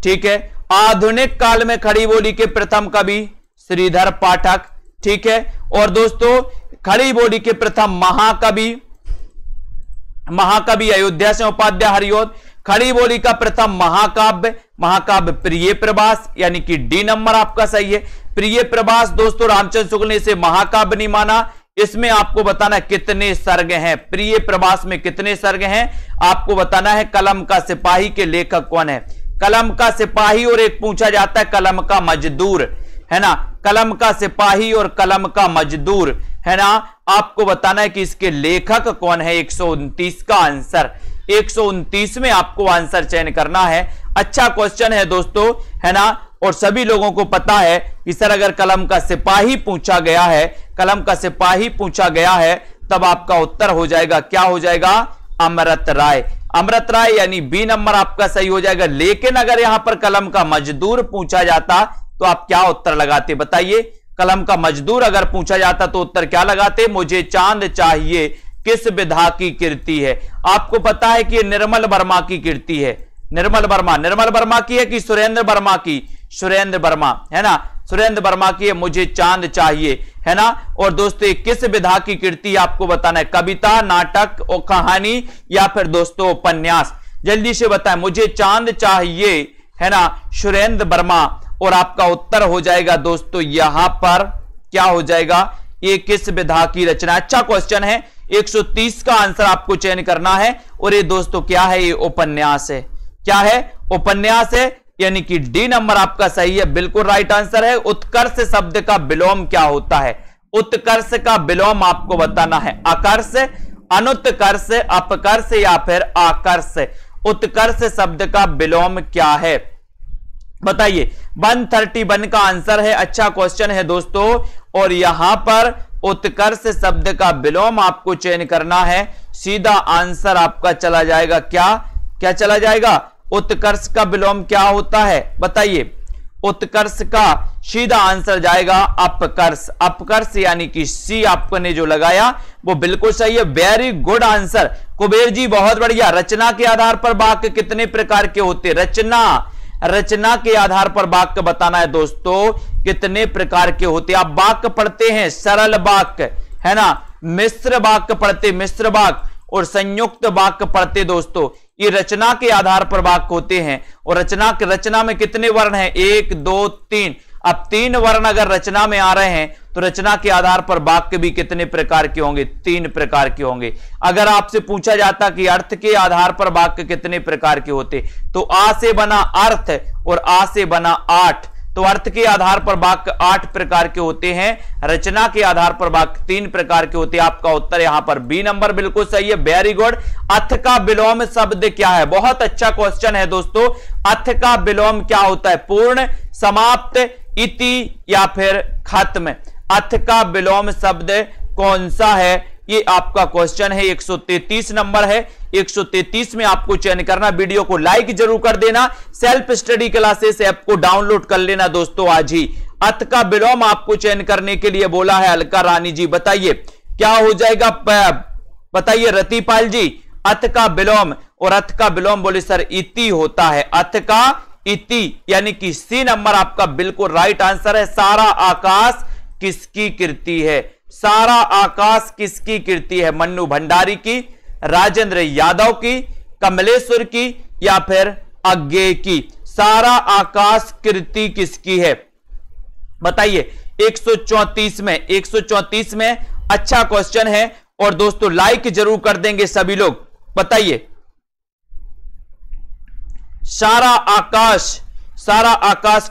ठीक है। आधुनिक काल में खड़ी बोली के प्रथम कवि श्रीधर पाठक, ठीक है। और दोस्तों खड़ी बोली के प्रथम महाकवि, महाकवि अयोध्या से उपाध्याय हरिओद। खड़ी बोली का प्रथम महाकाव्य, महाकाव्य प्रिय प्रवास यानी कि डी नंबर आपका सही है। प्रिय प्रवास दोस्तों रामचंद्र शुक्ल ने इसे महाकाव्य नहीं माना। इसमें आपको बताना कितने सर्ग हैं, प्रिय प्रवास में कितने सर्ग हैं आपको बताना है। कलम का सिपाही के लेखक कौन है, कलम का सिपाही, और एक पूछा जाता है कलम का मजदूर है ना, कलम का सिपाही और कलम का मजदूर है ना। आपको बताना है कि इसके लेखक कौन है। 129 का आंसर, 129 में आपको आंसर चयन करना है। अच्छा क्वेश्चन है दोस्तों है ना। और सभी लोगों को पता है कि सर अगर कलम का सिपाही पूछा गया है, कलम का सिपाही पूछा गया है तब आपका उत्तर हो जाएगा, क्या हो जाएगा, अमृत राय। अमृत राय यानी बी नंबर आपका सही हो जाएगा। लेकिन अगर यहां पर कलम का मजदूर पूछा जाता तो आप क्या उत्तर लगाते, बताइए। कलम का मजदूर अगर पूछा जाता तो उत्तर क्या लगाते, मुझे चांद चाहिए किस विधा की कीर्ति है। आपको पता है कि ये निर्मल वर्मा की कीर्ति है, निर्मल वर्मा, निर्मल वर्मा की है कि सुरेंद्र वर्मा की, सुरेंद्र वर्मा है ना, सुरेंद्र वर्मा की है मुझे चांद चाहिए है ना। और दोस्तों किस विधा की कीर्ति आपको बताना है, कविता, नाटक और कहानी या फिर दोस्तों उपन्यास, जल्दी से बताएं। मुझे चांद चाहिए है ना, सुरेंद्र वर्मा। और आपका उत्तर हो जाएगा दोस्तों यहां पर क्या हो जाएगा, ये किस विधा की रचना। अच्छा क्वेश्चन है, 130 का आंसर आपको चयन करना है। और ये दोस्तों क्या है, ये उपन्यास है, क्या है, उपन्यास है यानी कि डी नंबर आपका सही है, बिल्कुल राइट आंसर है। उत्कर्ष शब्द का विलोम क्या होता है, उत्कर्ष का विलोम आपको बताना है, आकर्ष, अनुत्कर्ष, अपकर्ष या फिर आकर्ष। उत्कर्ष शब्द का विलोम क्या है बताइए। 131 का आंसर है। अच्छा क्वेश्चन है दोस्तों। और यहां पर उत्कर्ष शब्द का विलोम आपको चयन करना है। सीधा आंसर आपका चला जाएगा क्या, क्या चला जाएगा, उत्कर्ष का विलोम क्या होता है बताइए। उत्कर्ष का सीधा आंसर जाएगा अपकर्ष, अपकर्ष यानी कि सी आपने जो लगाया वो बिल्कुल सही है, very good answer Kuber ji, बहुत बढ़िया। रचना के आधार पर वाक्य कितने प्रकार के होते, रचना, रचना के आधार पर वाक्य बताना है दोस्तों कितने प्रकार के होते। आप वाक्य पढ़ते हैं, सरल वाक्य है ना, मिश्र वाक्य पढ़ते, मिश्र वाक्य और संयुक्त वाक्य पढ़ते दोस्तों। ये रचना के आधार पर वाक्य होते हैं। और रचना में कितने वर्ण हैं, 1 2 3। अब 3 वर्ण अगर रचना में आ रहे हैं तो रचना के आधार पर वाक्य भी कितने प्रकार के होंगे, 3 प्रकार के होंगे। अगर आपसे पूछा जाता कि अर्थ के आधार पर वाक्य कितने प्रकार के होते, तो आ से बना अर्थ और आ से बना 8, तो अर्थ के आधार पर वाक्य 8 प्रकार के होते हैं, रचना के आधार पर वाक्य 3 प्रकार के होते हैं। आपका उत्तर यहां पर बी नंबर बिल्कुल सही है, वेरी गुड। अथ का विलोम शब्द क्या है, बहुत अच्छा क्वेश्चन है दोस्तों। अथ का विलोम क्या होता है, पूर्ण, समाप्त, इति या फिर खत्म। अथ का विलोम शब्द कौन सा है, ये आपका क्वेश्चन है। 133 नंबर है, 133 में आपको चयन करना। वीडियो को लाइक जरूर कर देना, सेल्फ स्टडी क्लासेस ऐप को डाउनलोड कर लेना दोस्तों आज ही। अथ का विलोम आपको चयन करने के लिए बोला है अलका रानी जी, बताइए क्या हो जाएगा, बताइए रतिपाल जी। अथ का विलोम, और अथ का विलोम बोले सर इति होता है, अथ का इति यानी कि सी नंबर आपका बिल्कुल राइट आंसर है। सारा आकाश किसकी कृति है? सारा आकाश किसकी कृति है? मन्नू भंडारी की, राजेंद्र यादव की, कमलेश्वर की या फिर अज्ञेय की? सारा आकाश कृति किसकी है? बताइए। 134 में अच्छा क्वेश्चन है और दोस्तों लाइक जरूर कर देंगे सभी लोग। बताइए। सारा आकाश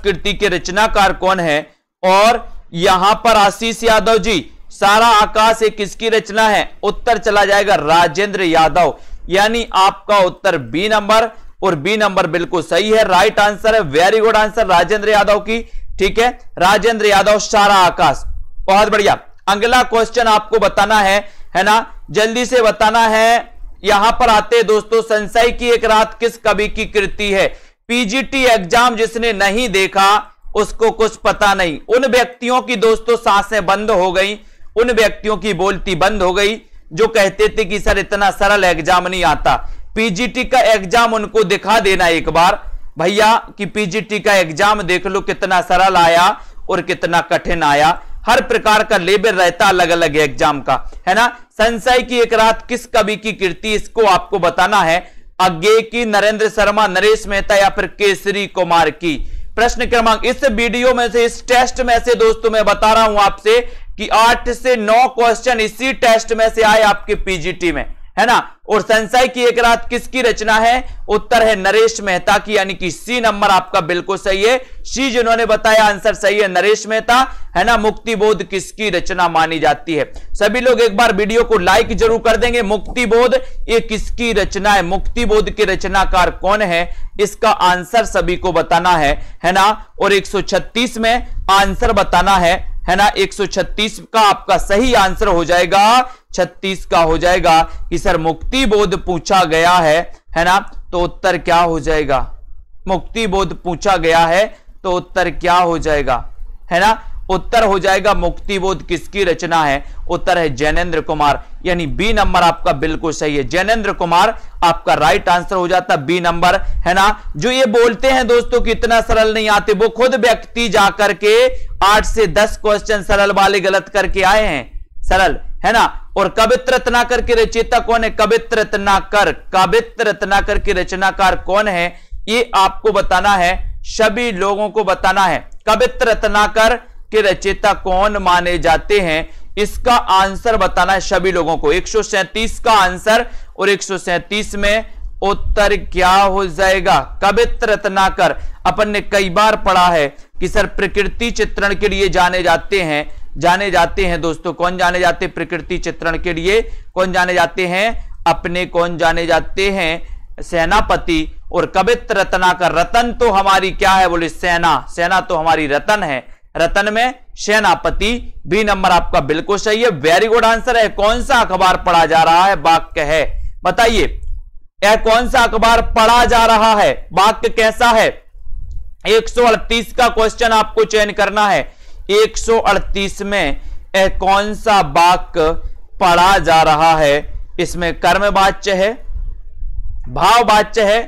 कृति के रचनाकार कौन है? और यहां पर आशीष यादव जी, सारा आकाश एक किसकी रचना है? उत्तर चला जाएगा राजेंद्र यादव, यानी आपका उत्तर बी नंबर, और बी नंबर बिल्कुल सही है, राइट आंसर है। Very good answer Rajendra Yadav की। ठीक है, राजेंद्र यादव, सारा आकाश। बहुत बढ़िया। अगला क्वेश्चन आपको बताना है ना, जल्दी से बताना है। यहां पर आते दोस्तों, संशय की एक रात किस कवि की कृति है? पीजीटी एग्जाम जिसने नहीं देखा उसको कुछ पता नहीं। उन व्यक्तियों की दोस्तों सांसें बंद हो गई, उन व्यक्तियों की बोलती बंद हो गई जो कहते थे कि सर इतना सरल एग्जाम नहीं आता। पीजीटी का एग्जाम उनको दिखा देना एक बार भैया कि पीजीटी का एग्जाम देख लो कितना सरल आया और कितना कठिन आया। हर प्रकार का लेवल रहता अलग अलग एग्जाम का, है ना। संशय की एक रात किस कवि की कृति, इसको आपको बताना है। अज्ञेय की, नरेंद्र शर्मा, नरेश मेहता या फिर केसरी कुमार की? प्रश्न क्रमांक इस वीडियो में से, इस टेस्ट में से दोस्तों मैं बता रहा हूं आपसे कि 8 से 9 क्वेश्चन इसी टेस्ट में से आए आपके पीजीटी में, है ना। और संशय की एक रात किसकी रचना है? उत्तर है नरेश मेहता की, यानी कि सी नंबर आपका बिल्कुल सही है। सी जिन्होंने बताया आंसर सही है, नरेश मेहता, है ना। मुक्तिबोध किसकी रचना मानी जाती है? सभी लोग एक बार वीडियो को लाइक जरूर कर देंगे। मुक्तिबोध ये किसकी रचना है? मुक्तिबोध के रचनाकार कौन है? इसका आंसर सभी को बताना है ना। और 136 में आंसर बताना है ना। 136 का आपका सही आंसर हो जाएगा, 36 का हो जाएगा कि सर मुक्तिबोध पूछा गया है ना। तो उत्तर क्या हो जाएगा? मुक्तिबोध पूछा गया है तो उत्तर क्या हो जाएगा, है ना। उत्तर हो जाएगा मुक्तिबोध किसकी रचना है? उत्तर है जैनेन्द्र कुमार, यानी बी नंबर आपका बिल्कुल सही है। जैनेन्द्र कुमार आपका राइट आंसर हो जाता बी नंबर, है ना। जो ये बोलते हैं दोस्तों कि इतना सरल नहीं आते, वो खुद व्यक्ति जाकर के 8 से 10 क्वेश्चन सरल वाले गलत करके आए हैं, सरल, है ना। और कवित्र रत्नाकर के रचयिता कौन है? कवित्र रत्नाकर के रचनाकार कौन है? ये आपको बताना है, सभी लोगों को बताना है। कवित्र रत्नाकर के रचयिता कौन माने जाते हैं? इसका आंसर बताना है सभी लोगों को। 137 का आंसर, और 137 में उत्तर क्या हो जाएगा? कवित्र रत्नाकर। अपन ने कई बार पढ़ा है कि सर प्रकृति चित्रण के लिए जाने जाते हैं दोस्तों। कौन जाने जाते हैं प्रकृति चित्रण के लिए? कौन जाने जाते हैं? अपने कौन जाने जाते हैं? सेनापति। और कवित्र रत्नाकर, रतन तो हमारी क्या है? बोले सेना तो हमारी रतन है, रतन में सेनापति। बी नंबर आपका बिल्कुल सही है, वेरी गुड आंसर है। कौन सा अखबार पढ़ा जा रहा है? वाक्य है, बताइए यह कौन सा अखबार पढ़ा जा रहा है? वाक्य कैसा है? 138 का क्वेश्चन आपको चयन करना है। 138 में कौन सा वाक्य पढ़ा जा रहा है? इसमें कर्मवाच्य है, भाववाच्य है,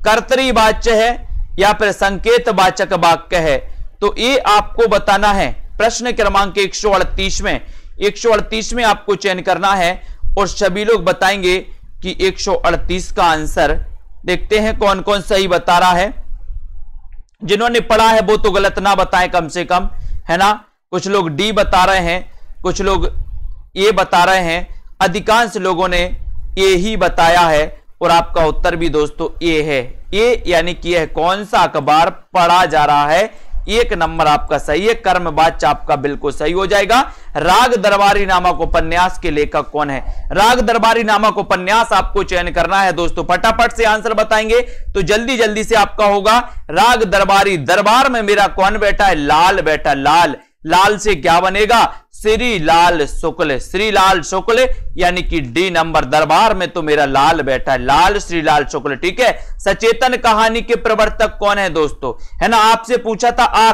कर्तरीवाच्य है या फिर संकेतवाचक वाक्य है? तो ये आपको बताना है। प्रश्न क्रमांक 138 में, 138 में आपको चयन करना है और सभी लोग बताएंगे कि 138 का आंसर। देखते हैं कौन कौन सही बता रहा है। जिन्होंने पढ़ा है वो तो गलत ना बताएं कम से कम, है ना। कुछ लोग डी बता रहे हैं, कुछ लोग ए बता रहे हैं, अधिकांश लोगों ने ए ही बताया है और आपका उत्तर भी दोस्तों ए है। ए यानी कि यह कौन सा अखबार पढ़ा जा रहा है? 1 नंबर आपका सही है, कर्मवाच्य आपका बिल्कुल सही हो जाएगा। राग दरबारी नामक उपन्यास के लेखक कौन है? राग दरबारी नामक उपन्यास आपको चयन करना है दोस्तों। फटाफट से आंसर बताएंगे तो जल्दी जल्दी से आपका होगा। राग दरबारी, दरबार में मेरा कौन बैठा है? लाल बैठा, लाल। लाल से क्या बनेगा? श्री लाल शुक्ल, श्री लाल शुक्ल, यानी कि डी नंबर। दरबार में तो मेरा लाल बैठा है, लाल श्री लाल शुक्ल। ठीक है। सचेतन कहानी के प्रवर्तक कौन है दोस्तों? है ना, आपसे पूछा था आ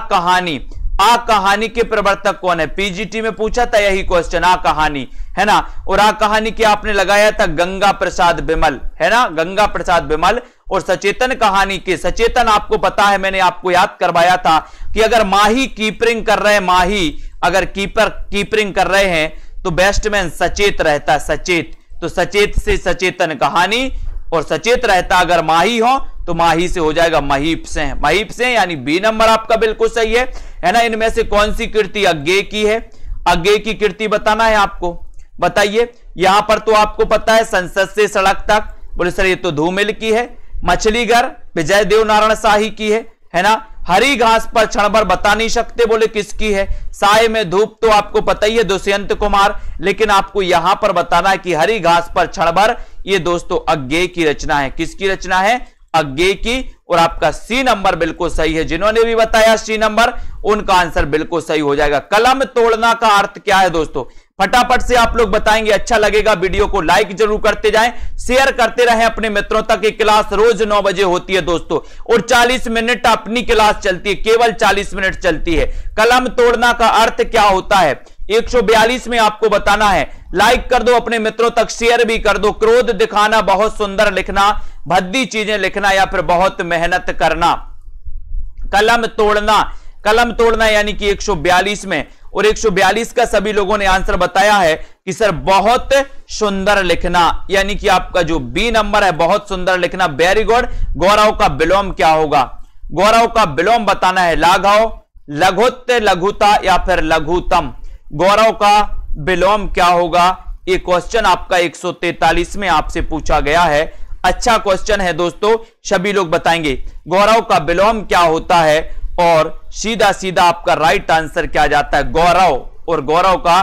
कहानी के प्रवर्तक कौन है? पीजीटी में पूछा था यही क्वेश्चन, आ कहानी, है ना। और आ कहानी के आपने लगाया था गंगा प्रसाद बिमल, है ना, गंगा प्रसाद बिमल। और सचेतन कहानी के, सचेतन आपको पता है, मैंने आपको याद करवाया था कि अगर माही कीपरिंग कर रहे हैं, माही अगर कीपरिंग कर रहे हैं तो बैट्समैन सचेत रहता है, सचेत, तो सचेत से सचेतन कहानी, और सचेत रहता अगर माही हो तो माही से हो जाएगा महीप से, महीप से, यानी बी नंबर आपका बिल्कुल सही है ना। इनमें से कौन सी कृति अज्ञेय की है? अज्ञेय की कृति बताना है आपको, बताइए। यहां पर तो आपको पता है संसद से सड़क तक, बोले सर ये तो धूमिल की है। मछलीघर विजय देव नारायण शाही की है ना। हरी घास पर क्षण भर बता नहीं सकते, बोले किसकी है? साय में धूप तो आपको पता ही है दुष्यंत कुमार, लेकिन आपको यहां पर बताना है कि हरी घास पर क्षण भर, ये दोस्तों अज्ञेय की रचना है। किसकी रचना है? अज्ञेय की। और आपका सी नंबर बिल्कुल सही है। जिन्होंने भी बताया सी नंबर, उनका आंसर बिल्कुल सही हो जाएगा। कलम तोड़ना का अर्थ क्या है दोस्तों? फटाफट से आप लोग बताएंगे, अच्छा लगेगा। वीडियो को लाइक जरूर करते जाएं, शेयर करते रहें अपने मित्रों तक। एक क्लास रोज 9 बजे होती है दोस्तों, और 40 मिनट अपनी क्लास चलती है, केवल 40 मिनट चलती है। कलम तोड़ना का अर्थ क्या होता है? 142 में आपको बताना है। लाइक कर दो, अपने मित्रों तक शेयर भी कर दो। क्रोध दिखाना, बहुत सुंदर लिखना, भद्दी चीजें लिखना, या फिर बहुत मेहनत करना। कलम तोड़ना, कलम तोड़ना यानी कि 142 में, और 142 का सभी लोगों ने आंसर बताया है कि सर बहुत सुंदर लिखना, यानी कि आपका जो बी नंबर है बहुत सुंदर लिखना। Very good. गौरव का विलोम क्या होगा? गौरव का विलोम बताना है। लाघव, लघुत, लघुता, या फिर लघुतम। गौरव का विलोम क्या होगा? ये क्वेश्चन आपका 143 में आपसे पूछा गया है। अच्छा क्वेश्चन है दोस्तों, सभी लोग बताएंगे गौरव का विलोम क्या होता है, और सीधा सीधा आपका राइट आंसर क्या जाता है? गौरव, और गौरव का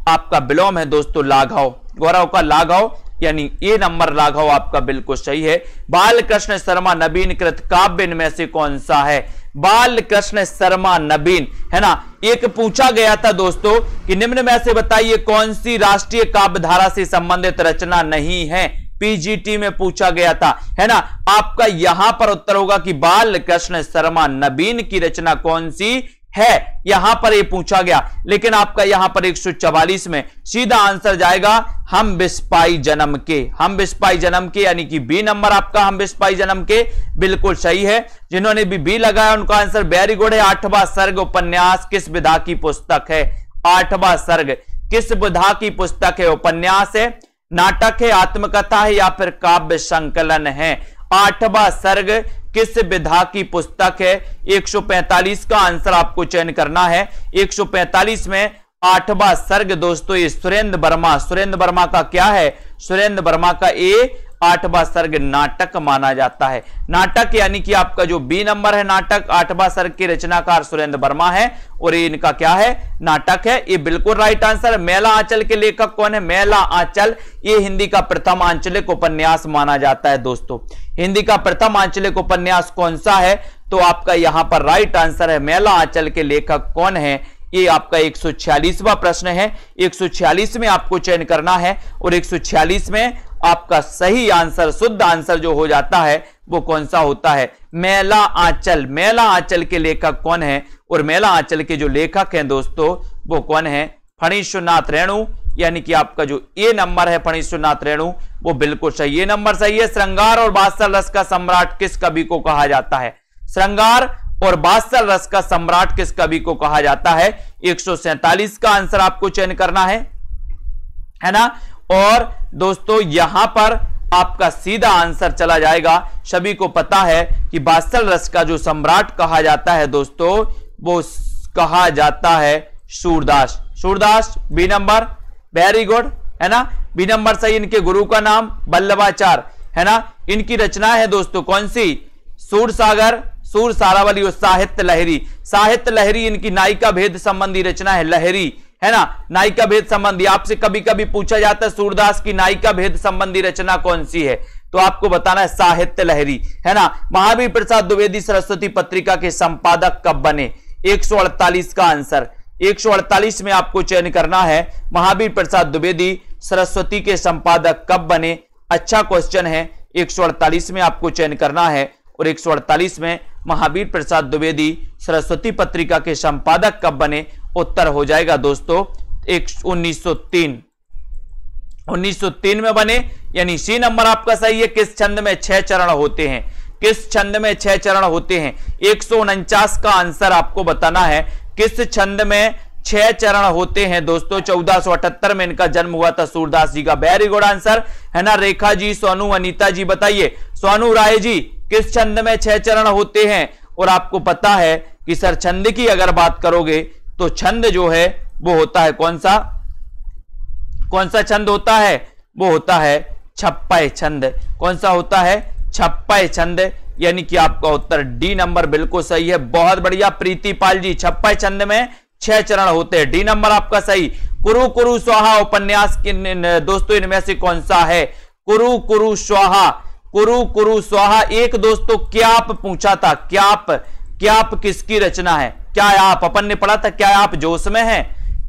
आपका विलोम है दोस्तों लाघव। गौरव का लाघव, यानी ए नंबर लाघव आपका बिल्कुल सही है। बाल कृष्ण शर्मा नवीन कृत काव्य इनमें से कौन सा है? बाल कृष्ण शर्मा नवीन, है ना। एक पूछा गया था दोस्तों कि निम्न में से बताइए कौन सी राष्ट्रीय काव्य धारा से संबंधित रचना नहीं है? पीजीटी में पूछा गया था, है ना। आपका यहां पर उत्तर होगा कि बाल कृष्ण शर्मा नवीन की रचना कौन सी है, यहां पर ये पूछा गया। लेकिन आपका यहां पर 144 में सीधा आंसर जाएगा हम बिस्पाई जन्म के, हम बिस्पाई जन्म के, यानी कि बी नंबर आपका हम बिस्पाई जन्म के बिल्कुल सही है। जिन्होंने भी बी लगाया उनका आंसर वेरी गुड है। 8वां सर्ग उपन्यास किस विधा की पुस्तक है? 8वां सर्ग किस विधा की पुस्तक है? उपन्यास है, नाटक है, आत्मकथा है, या फिर काव्य संकलन है? 8वां सर्ग किस विधा की पुस्तक है? 145 का आंसर आपको चयन करना है। 145 में 8वां सर्ग दोस्तों ये सुरेंद्र वर्मा, सुरेंद्र वर्मा का क्या है? सुरेंद्र वर्मा का ए 8वां सर्ग नाटक माना जाता है। नाटक यानी कि आपका जो बी नंबर है नाटक, 8वां सर्ग के रचनाकार सुरेंद्र वर्मा है, और ये इनका क्या है? नाटक है। ये बिल्कुल राइट आंसर। मेला आंचल के लेखक कौन है? मेला आंचल, ये हिंदी का प्रथम आंचलिक उपन्यास माना जाता है दोस्तों। हिंदी का प्रथम आंचलिक उपन्यास कौन सा है? तो आपका यहां पर राइट आंसर है मेला आंचल के लेखक कौन है? ये आपका 146वां प्रश्न है। 146 में आपको चयन करना है, और 146 में आपका सही आंसर, शुद्ध आंसर जो हो जाता है वो कौन सा होता है? मेला आंचल। मेला आंचल के लेखक कौन है? और मेला आंचल के जो लेखक हैं दोस्तों वो कौन है? फणीश्वरनाथ रेणु, यानी कि आपका जो ए नंबर है फणीश्वरनाथ रेणु वो बिल्कुल सही, ये नंबर सही है। श्रृंगार और वात्सल रस का सम्राट किस कवि को कहा जाता है? श्रृंगार और वात्सल रस का सम्राट किस कवि को कहा जाता है? 147 का आंसर आपको चयन करना है ना। और दोस्तों यहां पर आपका सीधा आंसर चला जाएगा। सभी को पता है कि वात्सल रस का जो सम्राट कहा जाता है दोस्तों वो कहा जाता है Surdas. Surdas B number, very good, है ना। बी नंबर सही। इनके गुरु का नाम वल्लभाचार्य, है ना। इनकी रचना है दोस्तों कौन सी? सूरसागर, सूर सारावली और साहित्य लहरी। साहित्य लहरी इनकी नायिका भेद संबंधी रचना है। लहरी, है ना, नायिका भेद संबंधी। आपसे कभी कभी पूछा जाता है सूरदास की नायिका भेद संबंधी रचना कौन सी है, तो आपको बताना है साहित्य लहरी, है ना। महावीर प्रसाद द्विवेदी सरस्वती पत्रिका के संपादक कब बने? 148 का आंसर। 148 में आपको चयन करना है महावीर प्रसाद द्विवेदी सरस्वती के संपादक कब बने। अच्छा क्वेश्चन है। 148 में आपको चयन करना है, और 148 में महावीर प्रसाद द्विवेदी सरस्वती पत्रिका के संपादक कब बने? उत्तर हो जाएगा दोस्तों 1903। 1903 में बने, यानी सी नंबर आपका सही है। किस छंद में 6 चरण होते हैं? किस छंद में 6 चरण होते हैं? 149 का आंसर आपको बताना है। किस छंद में 6 चरण होते हैं दोस्तों। 1478 में इनका जन्म हुआ था सूरदास जी का। वेरी गुड आंसर है ना। रेखा जी, सोनू, अनीता जी बताइए। सोनू राय जी, किस छंद में 6 चरण होते हैं? और आपको पता है कि सर छंद की अगर बात करोगे तो छंद जो है वो होता है कौन सा छंद होता है? वो होता है छप्पय छंद। कौन सा होता है? छप्पय छंद। यानी कि आपका उत्तर डी नंबर बिल्कुल सही है। बहुत बढ़िया प्रीतिपाल जी, छप्पय छंद में 6 चरण होते हैं। डी नंबर आपका सही। कुरु कुरु स्वाहा उपन्यास दोस्तों इनमें से कौन सा है? कुरु कुरु स्वाहा, कुरु कुरु स्वाहा। एक दोस्तों क्याप पूछा था, क्याप, क्याप किसकी रचना है? क्या आप, अपन ने पढ़ा था क्या आप जोश में है?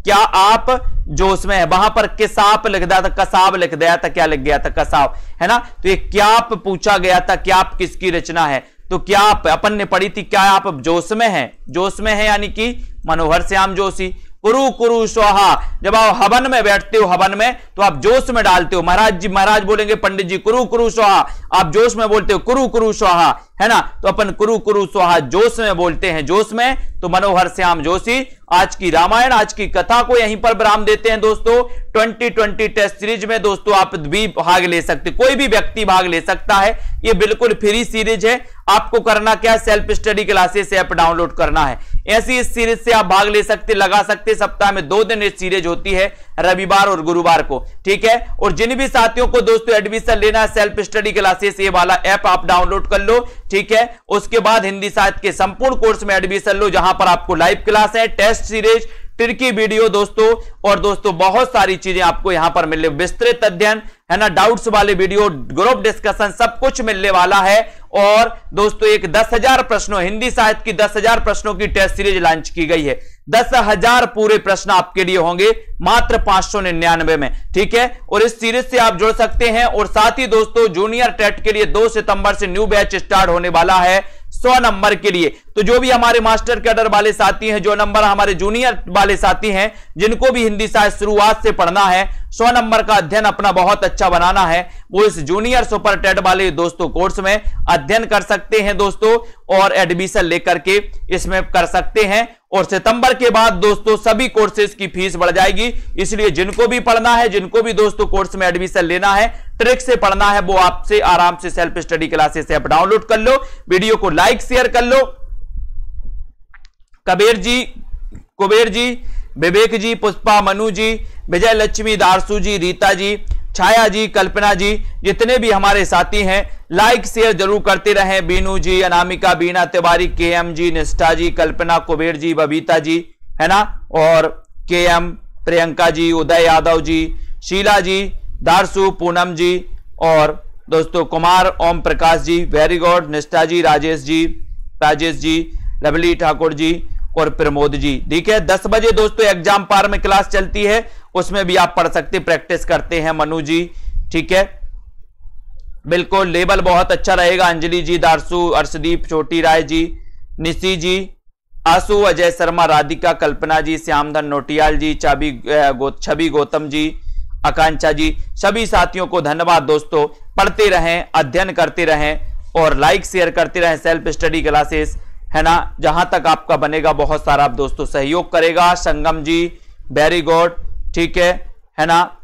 क्या आप जोश में है? वहां पर किसाप लिख दिया था, कसाब लिख दिया था, क्या लिख गया था? कसाब, है ना। तो ये क्याप पूछा गया था, क्याप किसकी रचना है? तो क्या आप अपन ने पढ़ी थी, क्या आप जोश में है? जोश में है यानी कि मनोहर श्याम जोशी। कुरु कुरु स्वाहा, जब आप हवन में बैठते हो, हवन में तो आप जोश में डालते हो। महाराज जी, महाराज बोलेंगे पंडित जी कुरु कुरु स्वाहा, आप जोश में बोलते हो कुरु कुरु स्वाहा, है ना। तो अपन कुरु कुरु स्वाहा जोश में बोलते हैं। जोश में तो मनोहर श्याम जोशी। आज की रामायण, आज की कथा को यहीं पर विराम देते हैं दोस्तों। 2020 टेस्ट सीरीज में दोस्तों आप भी भाग ले सकते, कोई भी व्यक्ति भाग ले सकता है। ये बिल्कुल फ्री सीरीज है। आपको करना क्या? Self study classes app download करना है। ऐसी इस सीरीज से आप भाग ले सकते, लगा सकते। सप्ताह में 2 दिन इस सीरीज होती है, रविवार और गुरुवार को, ठीक है। और जिन भी साथियों को दोस्तों एडमिशन लेना है सेल्फ स्टडी क्लासेस ये वाला ऐप आप डाउनलोड कर लो, ठीक है। उसके बाद हिंदी साहित्य के संपूर्ण कोर्स में एडमिशन लो, जहां पर आपको लाइव क्लास है, टेस्ट सीरीज, ट्रिकी वीडियो दोस्तों, और दोस्तों बहुत सारी चीजें आपको यहां पर मिलने, विस्तृत अध्ययन, है ना, डाउट्स वाले वीडियो, ग्रुप डिस्कशन, सब कुछ मिलने वाला है। और दोस्तों एक 10,000 प्रश्नों, हिंदी साहित्य की 10,000 प्रश्नों की टेस्ट सीरीज लॉन्च की गई है। 10,000 पूरे प्रश्न आपके लिए होंगे मात्र 599 में, ठीक है। और इस सीरीज से आप जुड़ सकते हैं। और साथ ही दोस्तों जूनियर टेट के लिए 2 सितंबर से न्यू बैच स्टार्ट होने वाला है 100 नंबर के लिए। तो जो भी हमारे मास्टर कैडर वाले साथी हैं, जो नंबर हमारे जूनियर वाले साथी हैं, जिनको भी हिंदी साहित्य शुरुआत से पढ़ना है, 100 नंबर का अध्ययन अपना बहुत अच्छा बनाना है, वो इस जूनियर सुपर टेट वाले दोस्तों कोर्स में अध्ययन कर सकते हैं दोस्तों, और एडमिशन लेकर के इसमें कर सकते हैं। और सितंबर के बाद दोस्तों सभी कोर्सेज की फीस बढ़ जाएगी। इसलिए जिनको भी पढ़ना है, जिनको भी दोस्तों कोर्स में एडमिशन लेना है, ट्रिक से पढ़ना है, वो आपसे आराम से self study classes app download कर लो, वीडियो को लाइक शेयर कर लो। कबीर जी, कुबेर जी, विवेक जी, पुष्पा, मनु जी, विजय लक्ष्मी, दारसू जी, रीता जी, छाया जी, कल्पना जी, जितने भी हमारे साथी हैं लाइक शेयर जरूर करते रहें। बीनू जी, अनामिका, बीना तिवारी, केएम जी, निष्ठा जी, कल्पना, कुबेर जी, बबीता जी, है ना, और केएम, प्रियंका जी, उदय यादव जी, शीला जी, दारसू, पूनम जी, और दोस्तों कुमार ओम प्रकाश जी, वेरी गुड, निष्ठा जी, राजेश जी, लवली ठाकुर जी और प्रमोद जी, ठीक है। 10 बजे दोस्तों एग्जाम पार में क्लास चलती है, उसमें भी आप पढ़ सकते, प्रैक्टिस करते हैं मनु जी, ठीक है। बिल्कुल लेवल बहुत अच्छा रहेगा। अंजलि जी, दारसू, अर्शदीप, छोटी राय जी, निशी जी, आसू, अजय शर्मा, राधिका, कल्पना जी, श्यामधन नोटियाल जी, छवि गौतम जी, आकांक्षा जी, सभी साथियों को धन्यवाद दोस्तों। पढ़ते रहें, अध्ययन करते रहें और लाइक शेयर करते रहें सेल्फ स्टडी क्लासेस, है ना। जहां तक आपका बनेगा बहुत सारा आप दोस्तों सहयोग करेगा। संगम जी, वेरी गुड, ठीक है ना।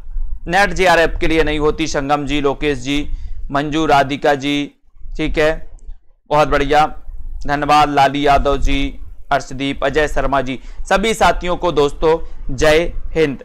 नेट जेआरएफ के लिए नहीं होती, संगम जी, लोकेश जी, मंजू, राधिका जी, ठीक है, बहुत बढ़िया, धन्यवाद। लाली यादव जी, अर्शदीप, अजय शर्मा जी, सभी साथियों को दोस्तों जय हिंद।